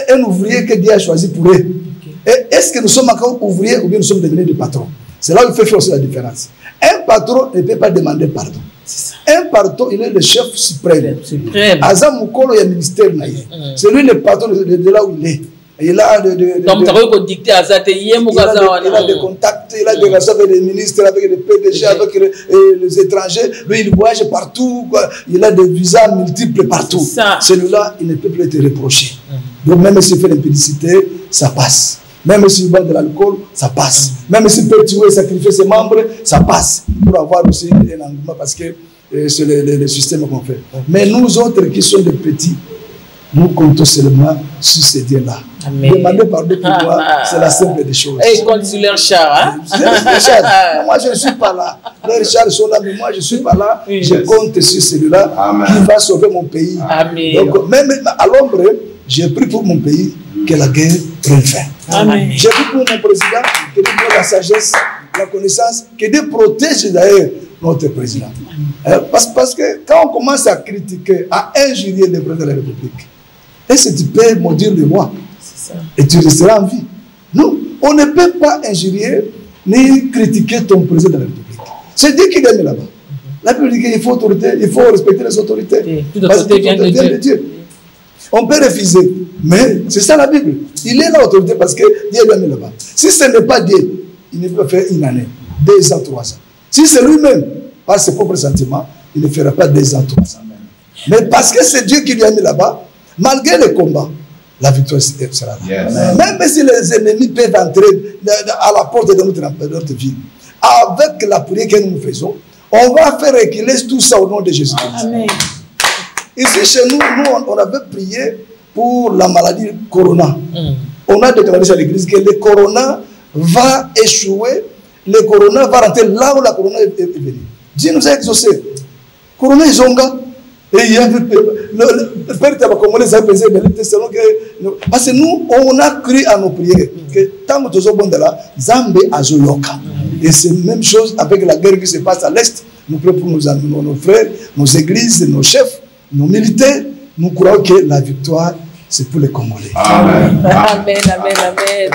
un ouvrier que Dieu a choisi pour eux. Est-ce que nous sommes encore ouvriers ou bien nous sommes devenus des patrons? C'est là où il faut faire aussi la différence. Un patron ne peut pas demander pardon. Un patron, il est le chef suprême. Azam Moukolo, il y a un ministère. C'est lui le patron de là où il est. Il a des contacts, il a des relations avec les ministres, avec les PDG, avec les étrangers. Lui, il voyage partout. Il a des visas multiples partout. Celui-là, il ne peut plus être reproché. Donc, même s'il fait l'impudicité, ça passe. Même s'il boit de l'alcool, ça passe. Même s'il peut tuer et sacrifier ses membres, ça passe. Pour avoir aussi un engouement parce que c'est le système qu'on fait. Mais nous autres qui sommes des petits, nous comptons seulement sur ces dieux-là. Demander pardon pour moi, c'est la simple des choses. Et ils comptent sur leur char, hein? Moi, je ne suis pas là. Leurs chars sont là, mais moi, je ne suis pas là. Je compte sur celui-là qui va sauver mon pays. Donc, même à l'ombre, j'ai pris pour mon pays que la guerre prenne fin. J'ai pris pour mon président que Dieu donne la sagesse, la connaissance, que Dieu protège d'ailleurs notre président. Parce que quand on commence à critiquer, à injurier le président de la République, est-ce que tu peux maudire le roi? Et tu resteras en vie? Non, on ne peut pas injurier ni critiquer ton président de la République. C'est Dieu qui gagne là-bas. La République, il faut autorité, il faut respecter les autorités. Parce que tout vient de Dieu. On peut refuser, mais c'est ça la Bible. Il est l'autorité parce que Dieu l'a mis là-bas. Si ce n'est pas Dieu, il ne peut faire une année, 2 ans, 3 ans. Si c'est lui-même, par ses propres sentiments, il ne fera pas 2 ans, 3 ans. Mais parce que c'est Dieu qui lui a mis là-bas, malgré les combats, la victoire sera là. Même si les ennemis peuvent entrer à la porte de notre ville, avec la prière que nous faisons, on va faire reculer tout ça au nom de Jésus-Christ. Ici, chez nous, on avait prié pour la maladie Corona. On a déclaré à l'église que le Corona va échouer, le Corona va rentrer là où la Corona est venue. Dieu nous a exaucés. Corona, ils ont gagné. Et il y a le père Tabacomolé, ça faisait selon que. Parce que nous, on a cru à nos prières que tant que nous sommes là, Zambé a Zoloka. Et c'est la même chose avec la guerre qui se passe à l'Est. Nous prions pour nos frères, nos églises, nos chefs, nos militaires. Nous croyons que la victoire, c'est pour les Congolais. Amen. Amen, amen, amen.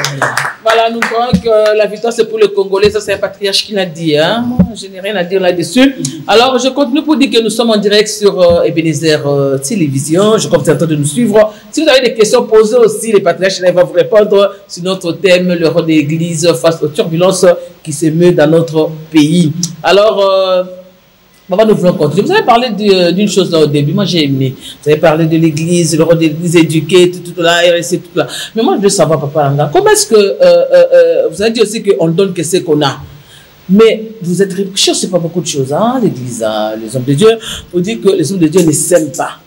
Voilà, nous croyons que la victoire, c'est pour les Congolais. Ça, c'est un patriarche qui l'a dit. Hein? Je n'ai rien à dire là-dessus. Alors, je continue pour dire que nous sommes en direct sur Ebenezer Télévision. Je compte en train de nous suivre. Si vous avez des questions, posées aussi. Les patriarches vont vous répondre sur notre thème, le rôle de l'Église face aux turbulences qui se meuvent dans notre pays. Alors, Papa, nous voulons continuer. Vous avez parlé d'une chose là au début, moi j'ai aimé. Vous avez parlé de l'église, le rôle de l'église éduquée, tout là, RSC, tout là. Mais moi je veux savoir, Papa Langa, comment est-ce que, vous avez dit aussi qu'on donne que ce qu'on a. Mais vous êtes réfléchi, c'est pas beaucoup de choses, hein, l'église, hein, les hommes de Dieu. Vous dites que les hommes de Dieu ne s'aiment pas.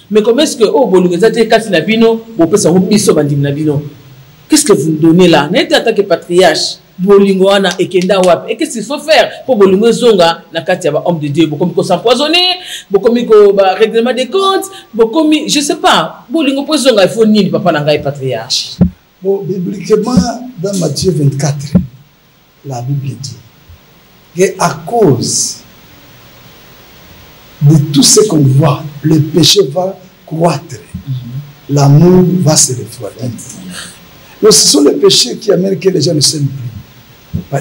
Mais comment est-ce que, oh, qu'est-ce que vous me donnez là? N'êtes en tant que patriarche. Et qu'est-ce qu'il faut faire pour Bolingo Zonga, na katia homme de Dieu, beaucoup s'empoisonner, beaucoup règlement des comptes, beaucoup je sais pas, Bolingo Zonga, il faut ni papa n'engaye patriarche. Bon, bibliquement, dans Matthieu 24, la Bible dit qu'à cause de tout ce qu'on voit, le péché va croître, l'amour va se refroidir. Donc, ce sont les péchés qui amènent que les gens ne s'aiment plus.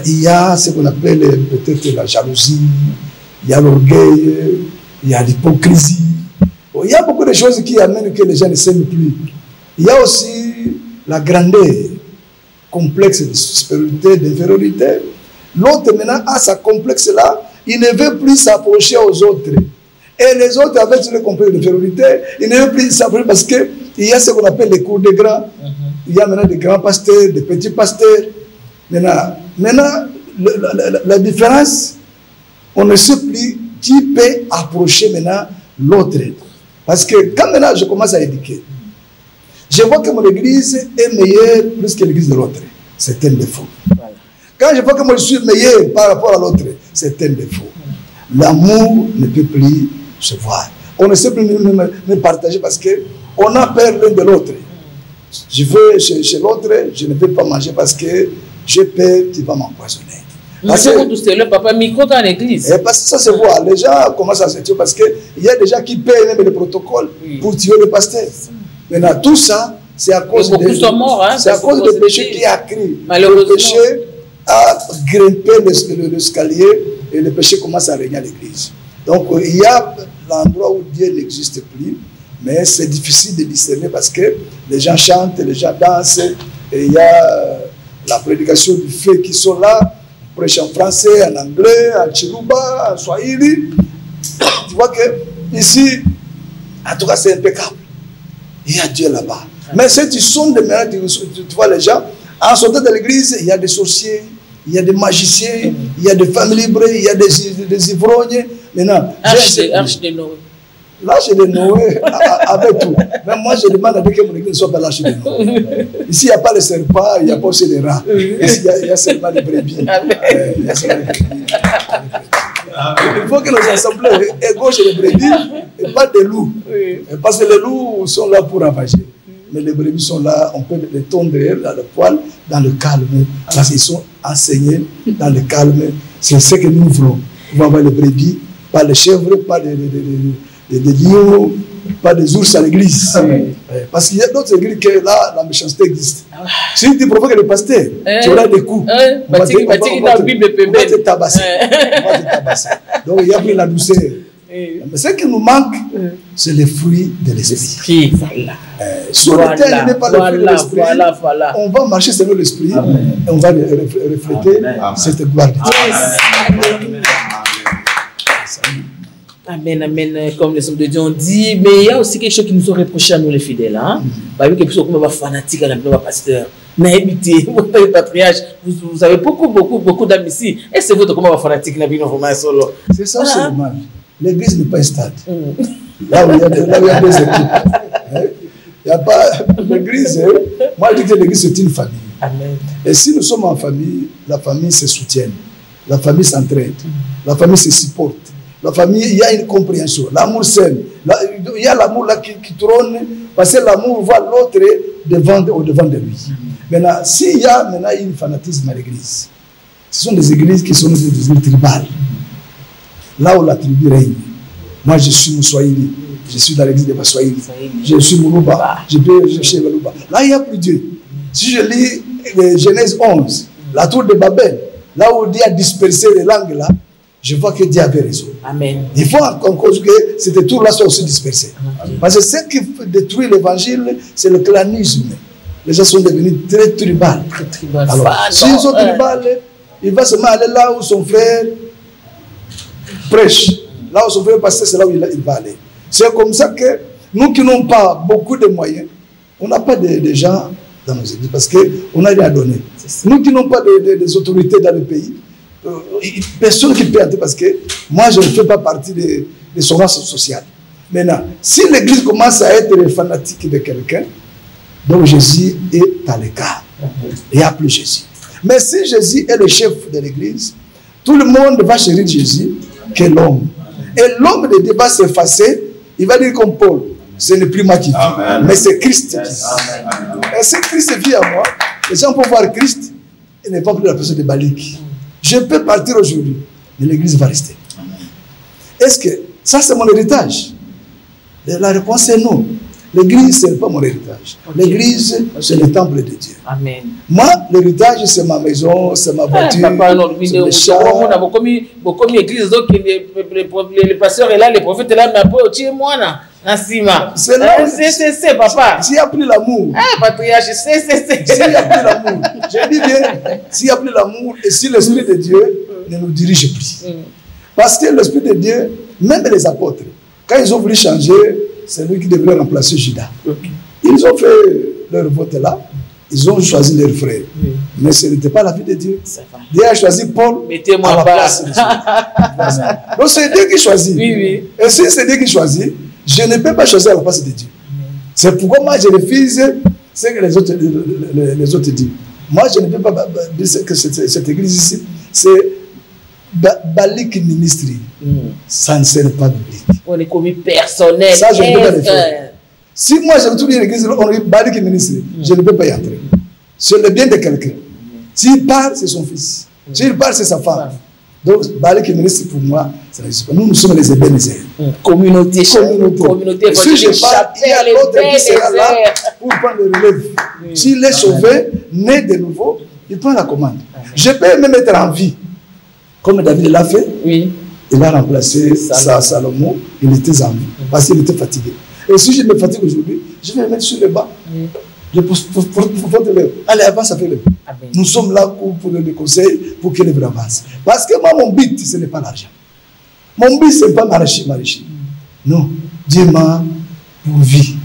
Il y a ce qu'on appelle peut-être la jalousie, il y a l'orgueil, il y a l'hypocrisie. Il y a beaucoup de choses qui amènent que les gens ne s'aiment plus. Il y a aussi la grandeur, complexe de supériorité, d'infériorité. L'autre maintenant a sa complexe-là, il ne veut plus s'approcher aux autres. Et les autres, avec ce complexe d'infériorité, il ne veut plus s'approcher parce qu'il y a ce qu'on appelle les cours des grands. Il y a maintenant des grands pasteurs, des petits pasteurs. Maintenant la différence, on ne sait plus qui peut approcher maintenant l'autre. Parce que quand maintenant je commence à éduquer, je vois que mon église est meilleure plus que l'église de l'autre. C'est un défaut. Voilà. Quand je vois que moi je suis meilleur par rapport à l'autre, c'est un défaut. L'amour ne peut plus se voir. On ne sait plus me partager parce qu'on a peur l'un de l'autre. Je vais chez l'autre, je ne peux pas manger parce que j'ai peur qu'il va m'empoisonner. C'est le papa micro dans l'église. Parce que ça se voit. Les gens commencent à se tuer parce qu'il y a des gens qui payent même le protocole pour tuer le pasteur. Maintenant, tout ça, c'est à cause du péché qui a crié. Le péché a grimpé l'escalier et le péché commence à régner à l'église. Donc, il y a l'endroit où Dieu n'existe plus. Mais c'est difficile de discerner parce que les gens chantent, les gens dansent, et il y a la prédication du feu qui sont là, prêchent en français, en anglais, en chiluba, en swahili. Tu vois que ici, en tout cas, c'est impeccable. Il y a Dieu là-bas. Mais si tu sonnes de maintenant, tu vois les gens, en sortant de l'église, il y a des sorciers, il y a des magiciens, il y a des femmes libres, il y a des ivrognes. Maintenant, Arche de Noé. L'arche de Noé avec tout. Même moi, je demande à Dieu que mon église soit dans l'arche de Noé. Ici, il n'y a pas de serpent, il n'y a pas aussi de rats. Ici, il y a seulement des brebis. Il faut que nos assemblées égorgent les brebis et pas des loups. Parce que les loups sont là pour ravager. Mais les brebis sont là, on peut les tondre dans le poil, dans le calme. Parce qu'ils sont enseignés dans le calme. C'est ce que nous voulons. On va avoir les brebis, pas les chèvres, pas des lions, pas des ours à l'église. Parce qu'il y a d'autres églises que là, la méchanceté existe. Si tu provoques le pasteur, tu auras des coups. On va te tabasser. Donc il y a plus la douceur. Mais ce qui nous manque, c'est les fruits de l'esprit. Si on était animé par le fruit de l'esprit, on va marcher selon l'esprit et on va refléter cette gloire de Dieu. Amen, amen, comme les hommes de Dieu ont dit. Mais il y a aussi quelque chose qui nous ont reproché à nous les fidèles. Parce que quelque chose comme un fanatique à la pasteur. Naïbité, votre patriarche, vous avez beaucoup d'âmes ici. Et c'est votre comment fanatique n'a pas solo. C'est ça, c'est le mal. L'église n'est pas un stade. Là où il y a des équipes. Il n'y a pas l'église. Moi, je dis que l'église c'est une famille. Amen. Et si nous sommes en famille, la famille se soutient. La famille s'entraide. La famille se supporte. La famille, il y a une compréhension. L'amour s'aime. Il y a l'amour là qui trône, parce que l'amour voit l'autre au-devant de lui. Maintenant, s'il y a maintenant un fanatisme à l'église, ce sont des églises qui sont des églises tribales. Là où la tribu règne. Moi, je suis Moussoaïli. Je suis dans l'église de Bassoaïli. Je suis Moulouba. Je peux chercher Moulouba. Là, il n'y a plus Dieu. Si je lis Genèse 11, la tour de Babel, là où Dieu a dispersé les langues là, je vois que Dieu avait raison. Amen. Il faut en cause que cette tour-là soit aussi dispersée. Parce que ce qui détruit l'évangile, c'est le clanisme. Les gens sont devenus très tribales. Alors, s'ils sont tribales, il va seulement aller là où son frère prêche. Là où son frère pasteur, c'est là où il va aller. C'est comme ça que nous qui n'avons pas beaucoup de moyens, on n'a pas de gens dans nos églises parce qu'on n'a rien à donner. Nous qui n'avons pas des autorités dans le pays, personne qui peut entrer parce que moi je ne fais pas partie de son race sociale. Maintenant, si l'église commence à être fanatique de quelqu'un, donc Jésus est à l'écart. Il n'y a plus Jésus. Mais si Jésus est le chef de l'église, tout le monde va chérir Jésus que l'homme. Et l'homme de Dieu va s'effacer. Il va dire comme Paul, ce n'est plus moi qui vis, mais c'est Christ qui vit. Et si Christ vit à moi, les gens peuvent voir Christ et ne pas plus la personne de Balik. Je peux partir aujourd'hui, mais l'église va rester. Est-ce que ça c'est mon héritage? La réponse est non. L'église, ce n'est pas mon héritage. L'église, c'est le temple de Dieu. Amen. Moi, l'héritage, c'est ma maison, c'est ma voiture, c'est mes chars. On a beaucoup mis l'église, donc les pasteurs est là, les prophètes est là, mais après, tu es moi là. C'est là. C'est papa. S'il n'y a plus l'amour. Patriarche, c'est. S'il n'y a plus l'amour. Je dis bien, s'il n'y a plus l'amour et si l'Esprit de Dieu ne nous dirige plus. Parce que l'Esprit de Dieu, même les apôtres, quand ils ont voulu changer, c'est lui qui devrait remplacer Judas. Ils ont fait leur vote là, ils ont choisi leur frère. Mais ce n'était pas la vie de Dieu. Dieu a choisi Paul à la place de Dieu. Donc c'est Dieu qui choisit. Et si c'est Dieu qui choisit, je ne peux pas choisir à la place de Dieu. C'est pourquoi moi je refuse ce que les autres disent. Moi je ne peux pas dire que cette église ici, c'est Balik Ministry. Ça ne sert pas biblique. On est commis personnel. Ça, je ne peux pas le faire. Si moi je retourne à l'église, on dit Balik Ministry, je ne peux pas y entrer. C'est le bien de quelqu'un. S'il part, c'est son fils. S'il part, c'est sa femme. Donc, Balik Ministry, pour moi, ça n'existe pas. Nous sommes les Ebenezer. Communauté. Si je pars, il y a l'autre qui sera là pour prendre le relève. S'il est sauvé, né de nouveau, il prend la commande. Je peux même être en vie. Comme David l'a fait, il a remplacé Salomon, il était en vie, parce qu'il était fatigué. Et si je me fatigue aujourd'hui, je vais le mettre sur le banc. Allez, avance avec le. Nous sommes là pour donner des conseils, pour que l'œuvre avance. Parce que moi, mon but, ce n'est pas l'argent. Mon but, ce n'est pas m'enrichir. Non, Dieu m'a pourvu.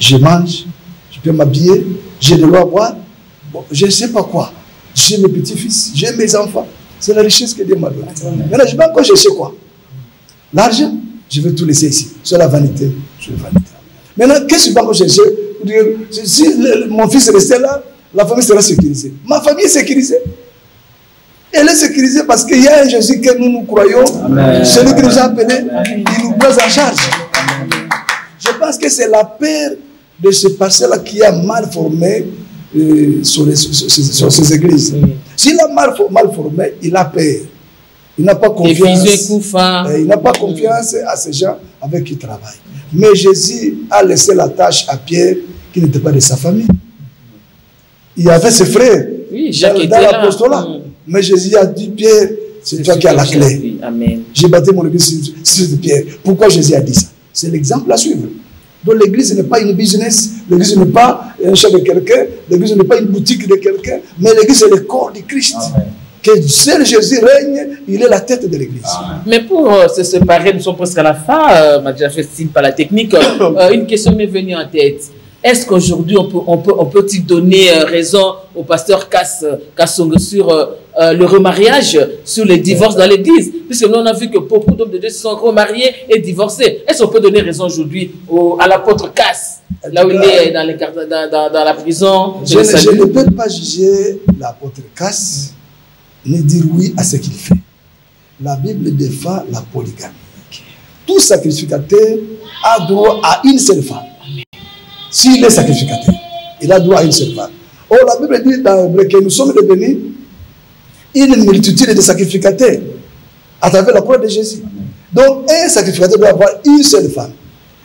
Je mange, je peux m'habiller, j'ai de l'eau à boire. Bon, je ne sais pas quoi. J'ai mes petits-fils, j'ai mes enfants. C'est la richesse que Dieu m'a donnée. Maintenant, je vais encore chercher quoi? L'argent, je vais tout laisser ici. C'est la vanité. Maintenant, qu'est-ce que je vais encore chercher? Si mon fils restait là, la famille sera sécurisée. Ma famille est sécurisée. Elle est sécurisée parce qu'il y a un Jésus que nous croyons. Celui qui nous a appelés, il nous prend en charge. Je pense que c'est la peur de ce passé-là qui a mal formé sur ces églises. S'il a mal formé, il a peur. Il n'a pas confiance. Il n'a pas confiance à ces gens avec qui il travaille. Mais Jésus a laissé la tâche à Pierre qui n'était pas de sa famille. Il y avait ses frères dans l'apostolat. Mais Jésus a dit, Pierre, c'est toi qui as la clé. J'ai bâti mon église sur Pierre. Pourquoi Jésus a dit ça? C'est l'exemple à suivre. Donc l'église n'est pas une business, l'église n'est pas un chef de quelqu'un, l'église n'est pas une boutique de quelqu'un, mais l'église est le corps du Christ. Que seul Jésus règne, il est la tête de l'église. Mais pour se séparer, nous sommes presque à la fin, m'a déjà fait signe par la technique. Une question m'est venue en tête. Est-ce qu'aujourd'hui on peut donner raison au pasteur Kassongo sur le remariage, sur les divorces dans l'église? Puisque nous on a vu que beaucoup d'hommes de Dieu se sont remariés et divorcés. Est-ce qu'on peut donner raison aujourd'hui à l'apôtre Kass, là où il est dans la prison? Je ne peux pas juger l'apôtre Kass ni dire oui à ce qu'il fait. La Bible défend la polygamie. Tout sacrificateur a droit à une seule femme. S'il est sacrificateur, il a droit à une seule femme. Or, la Bible dit dans l'Hébreu que nous sommes devenus une multitude de sacrificateurs à travers la croix de Jésus. Donc, un sacrificateur doit avoir une seule femme.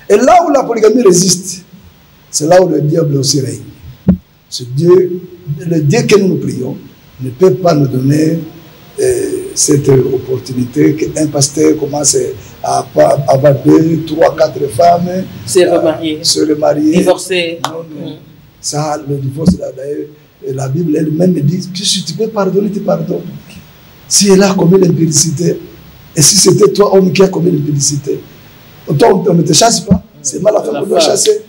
Et là où la polygamie résiste, c'est là où le diable aussi règne. C'est Dieu, le Dieu que nous prions, ne peut pas nous donner cette opportunité qu'un pasteur commence à avoir 2, 3, 4 femmes, se remarier, divorcer. Non. Ça, le divorce, la Bible elle-même dit que si tu peux pardonner, tu pardonnes. Si elle a commis l'impudicité, Et si c'était toi, homme qui a commis l'impudicité, toi, on ne te chasse pas. C'est mal à faire pour te chasser.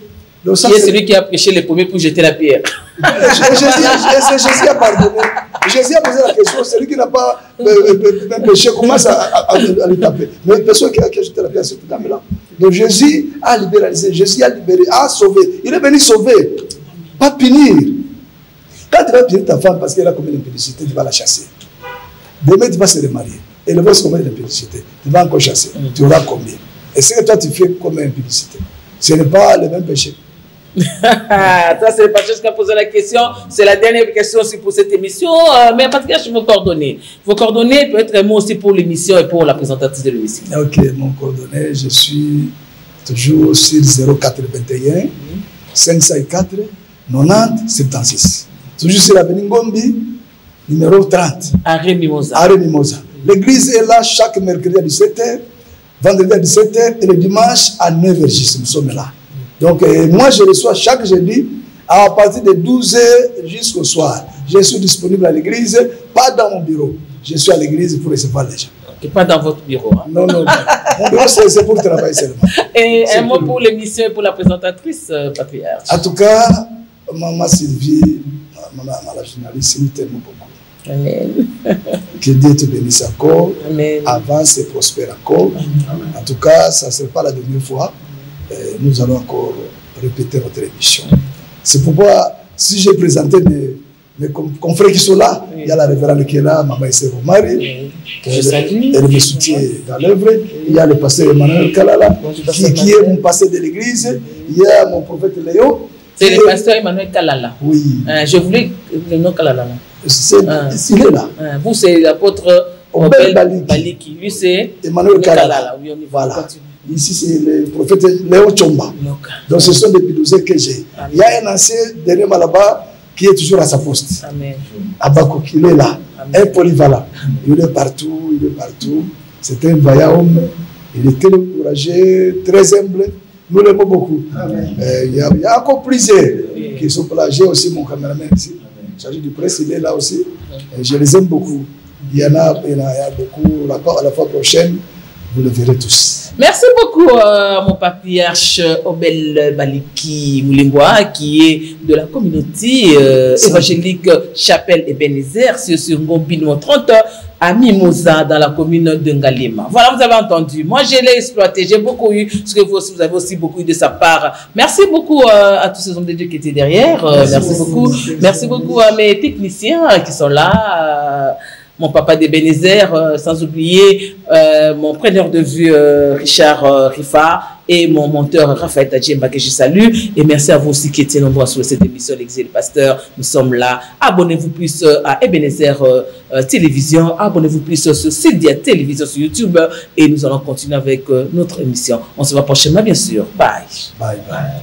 Donc, ça, c'est celui qui a prêché les premiers pour jeter la pierre. Jésus a pardonné. Jésus a posé la question. Celui qui n'a pas péché commence à lui taper. Mais personne qui a jeté la pierre à cette dame-là. Donc Jésus a libéralisé. Jésus a libéré, a sauvé. Il est venu sauver, pas punir. Quand tu vas punir ta femme parce qu'elle a commis l'impudicité, tu vas la chasser. Demain, tu vas se remarier. Et le voici commet l'impudicité. Tu vas encore chasser. Tu auras combien? Et ce que toi tu fais comme impudicité, ce n'est pas le même péché. Ça, c'est le pasteur qui a posé la question. C'est la dernière question aussi pour cette émission. Mais Patrick, je vos coordonnées. Vos coordonnées peut être moi aussi pour l'émission et pour la présentatrice de l'émission. Ok, mon coordonnée, je suis toujours sur 081 504 90 76. Toujours sur l'avenue Ngombi, numéro 30. Arrêt Mimosa. Arrêt Mimosa. L'église est là chaque mercredi à 17h, vendredi à 17h et le dimanche à 9h. Nous sommes là. Donc, moi, je reçois chaque jeudi à partir de 12h jusqu'au soir. Je suis disponible à l'église, pas dans mon bureau. Je suis à l'église pour recevoir les gens. Et pas dans votre bureau. Hein? Non, non, non. Mon bureau, c'est pour travailler seulement. Et un mot pour l'émission et pour la présentatrice, Patriarche. En tout cas, maman Sylvie, la journaliste, nous t'aimons beaucoup. Amen. Que Dieu te bénisse encore. Amen. Avance et prospère encore. Amen. En tout cas, ça ne sera pas la dernière fois. Nous allons encore répéter notre émission. C'est pourquoi, si j'ai présenté mes confrères qui sont là, oui. Il y a la révérende qui est là, Maman Issé Romari, elle me soutient dans l'œuvre. Il y a le pasteur Emmanuel Kalala, qui est mon pasteur de l'église. Il y a mon prophète Léo. C'est le pasteur Emmanuel Kalala. Oui. Je voulais le nom Kalala. Il est là. Vous, c'est l'apôtre Obel Baliki. Lui, c'est Emmanuel Kalala. Oui, on y va. Voilà. Ici, c'est le prophète Léo Chomba. Donc, ce sont des bidouze que j'ai. Il y a un ancien dernier là-bas qui est toujours à sa poste. Amen. Abakouk, il est là. Un polyvalent. Il est partout, il est partout. C'est un vaillant homme. Il est très courageux, très humble. Nous l'aimons beaucoup. Il y a encore plusieurs qui sont là. J'ai aussi mon caméraman ici. Chargé du presse, il est là aussi. Je les aime beaucoup. Il y en a beaucoup. À la fois prochaine, vous le verrez tous. Merci beaucoup, mon patriarche Obel Baliki Moulimboa, qui est de la communauté évangélique Chapelle Ebenezer, sur Ngombi 30 à Mimosa, dans la commune de Ngalema. Voilà, vous avez entendu. Moi, je l'ai exploité. J'ai beaucoup eu ce que vous avez aussi beaucoup eu de sa part. Merci beaucoup à tous ces hommes de Dieu qui étaient derrière. Merci beaucoup. Merci beaucoup à mes techniciens qui sont là. Mon papa d'Ebenezer, sans oublier mon preneur de vue Richard Rifa et mon monteur Raphaël Tadjemba que je salue. Et merci à vous aussi qui étiez nombreux sur cette émission L'Exil le Pasteur. Nous sommes là. Abonnez-vous plus à Ebenezer Télévision. Abonnez-vous plus sur Cydia Télévision sur YouTube. Et nous allons continuer avec notre émission. On se voit prochainement, bien sûr. Bye. Bye, bye.